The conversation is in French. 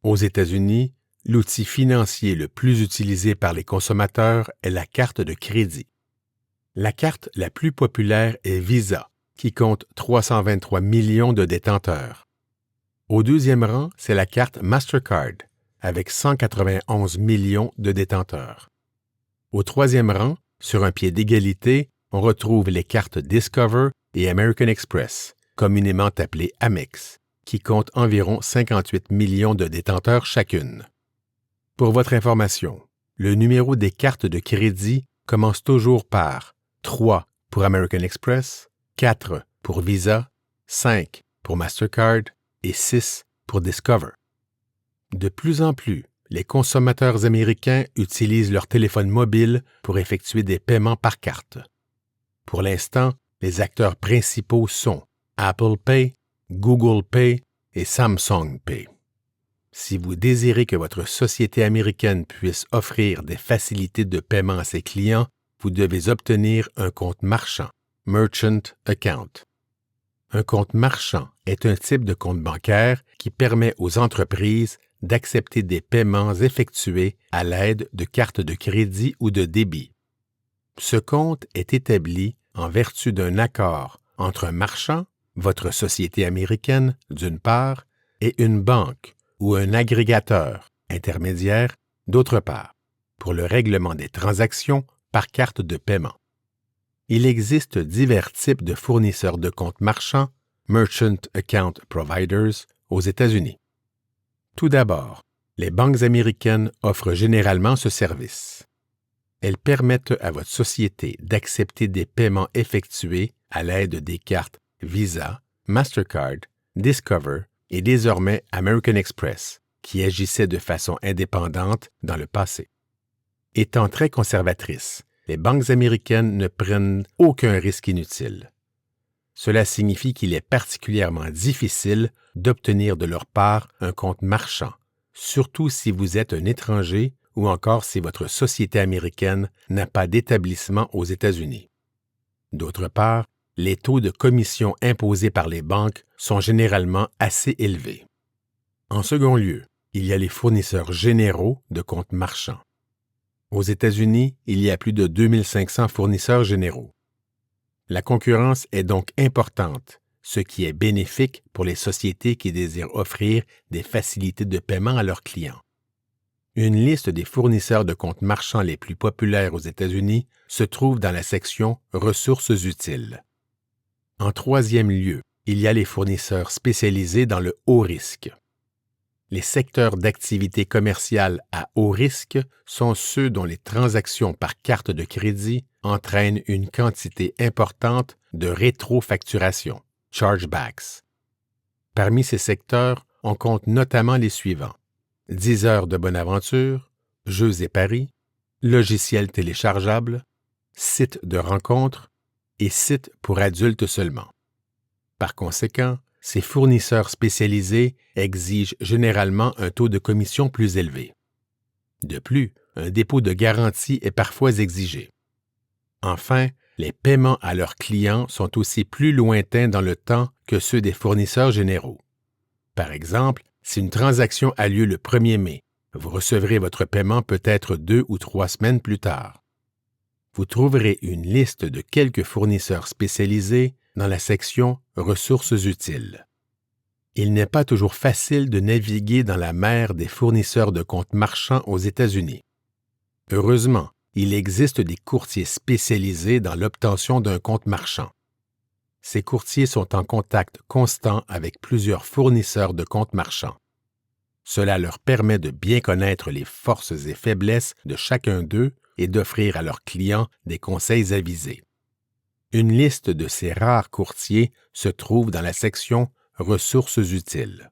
Aux États-Unis, l'outil financier le plus utilisé par les consommateurs est la carte de crédit. La carte la plus populaire est Visa, qui compte 323 millions de détenteurs. Au deuxième rang, c'est la carte Mastercard, avec 191 millions de détenteurs. Au troisième rang, sur un pied d'égalité, on retrouve les cartes Discover et American Express, communément appelées Amex, qui comptent environ 58 millions de détenteurs chacune. Pour votre information, le numéro des cartes de crédit commence toujours par 3 pour American Express, 4 pour Visa, 5 pour Mastercard et 6 pour Discover. De plus en plus, les consommateurs américains utilisent leur téléphone mobile pour effectuer des paiements par carte. Pour l'instant, les acteurs principaux sont Apple Pay, Google Pay et Samsung Pay. Si vous désirez que votre société américaine puisse offrir des facilités de paiement à ses clients, vous devez obtenir un compte marchand, Merchant Account. Un compte marchand est un type de compte bancaire qui permet aux entreprises d'accepter des paiements effectués à l'aide de cartes de crédit ou de débit. Ce compte est établi en vertu d'un accord entre un marchand, votre société américaine, d'une part, et une banque ou un agrégateur, intermédiaire, d'autre part, pour le règlement des transactions par carte de paiement. Il existe divers types de fournisseurs de comptes marchands, Merchant Account Providers, aux États-Unis. Tout d'abord, les banques américaines offrent généralement ce service. Elles permettent à votre société d'accepter des paiements effectués à l'aide des cartes Visa, Mastercard, Discover et désormais American Express, qui agissaient de façon indépendante dans le passé. Étant très conservatrices, les banques américaines ne prennent aucun risque inutile. Cela signifie qu'il est particulièrement difficile d'obtenir de leur part un compte marchand, surtout si vous êtes un étranger ou encore si votre société américaine n'a pas d'établissement aux États-Unis. D'autre part, les taux de commission imposés par les banques sont généralement assez élevés. En second lieu, il y a les fournisseurs généraux de comptes marchands. Aux États-Unis, il y a plus de 2500 fournisseurs généraux. La concurrence est donc importante, ce qui est bénéfique pour les sociétés qui désirent offrir des facilités de paiement à leurs clients. Une liste des fournisseurs de comptes marchands les plus populaires aux États-Unis se trouve dans la section « Ressources utiles ». En troisième lieu, il y a les fournisseurs spécialisés dans le haut risque. Les secteurs d'activité commerciale à haut risque sont ceux dont les transactions par carte de crédit entraînent une quantité importante de rétrofacturation, chargebacks. Parmi ces secteurs, on compte notamment les suivants: 10 heures de bonne aventure, jeux et paris, logiciels téléchargeables, sites de rencontres et sites pour adultes seulement. Par conséquent, ces fournisseurs spécialisés exigent généralement un taux de commission plus élevé. De plus, un dépôt de garantie est parfois exigé. Enfin, les paiements à leurs clients sont aussi plus lointains dans le temps que ceux des fournisseurs généraux. Par exemple, si une transaction a lieu le 1er mai, vous recevrez votre paiement peut-être 2 ou 3 semaines plus tard. Vous trouverez une liste de quelques fournisseurs spécialisés dans la section « Ressources utiles ». Il n'est pas toujours facile de naviguer dans la mer des fournisseurs de comptes marchands aux États-Unis. Heureusement, il existe des courtiers spécialisés dans l'obtention d'un compte marchand. Ces courtiers sont en contact constant avec plusieurs fournisseurs de comptes marchands. Cela leur permet de bien connaître les forces et faiblesses de chacun d'eux et d'offrir à leurs clients des conseils avisés. Une liste de ces rares courtiers se trouve dans la section « Ressources utiles ».